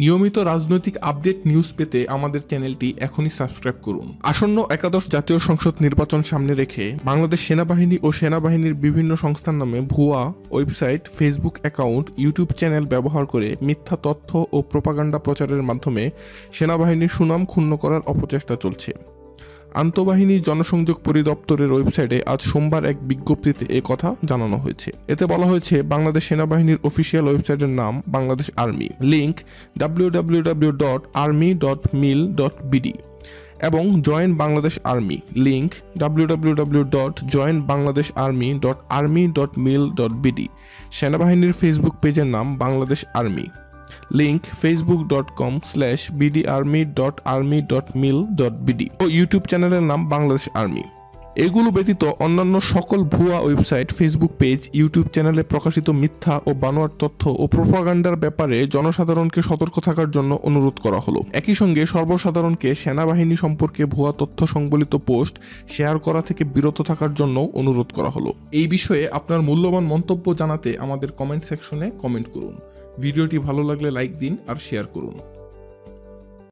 নিয়মিত রাজনৈতিক update news পেতে আমাদের চ্যানেলটি এখনই সাবস্ক্রাইব করুন। আসন্ন একাদশ জাতীয় সংসদ নির্বাচন সামনে রেখে বাংলাদেশ সেনাবাহিনী ও সেনাবাহিনীর বিভিন্ন সংস্থার নামে ভুয়া website, Facebook account, YouTube channel ব্যবহার করে মিথ্যা তথ্য ও প্রোপাগান্ডা প্রচারের মাধ্যমে সেনাবাহিনীর সুনাম ক্ষুণ্ণ করার অপচেষ্টা চলছে। আন্তঃবাহিনী জনসংযোগ পরিদপ্তরের ওয়েবসাইটে আজ সোমবার এক বিজ্ঞপ্তিতে এ কথা জানানো হয়েছে। এতে বলা হয়েছে, বাংলাদেশ সেনাবাহিনীর অফিসিয়াল ওয়েবসাইটের নাম বাংলাদেশ আর্মি, লিংক www.army.mil.bd এবং join Bangladesh army, link www.joinbangladesharmy.army.mil.bd। সেনাবাহিনীর ফেসবুক পেজের নাম বাংলাদেশ আর্মি, লিংক facebook.com/bdarmy.army.mil.bd ও ইউটিউব চ্যানেলের নাম বাংলাদেশ আর্মি। এগুলো ব্যতীত অন্যান্য সকল ভুয়া ওয়েবসাইট, ফেসবুক পেজ, ইউটিউব চ্যানেলে প্রকাশিত মিথ্যা ও বানোয়ার তথ্য ও প্রোপাগান্ডার ব্যাপারে জনসাধারণকে সতর্ক থাকার জন্য অনুরোধ করা হলো। একই সঙ্গে সর্বসাধারণকে সেনাবাহিনী সম্পর্কে ভুয়া তথ্য সংবলিত পোস্ট শেয়ার করা থেকে বিরত থাকার জন্য অনুরোধ করা হলো। এই বিষয়ে আপনার মূল্যবান মন্তব্য জানাতে আমাদের কমেন্ট সেকশনে কমেন্ট করুন। ভিডিওটি ভালো লাগলে লাইক দিন আর শেয়ার করুন।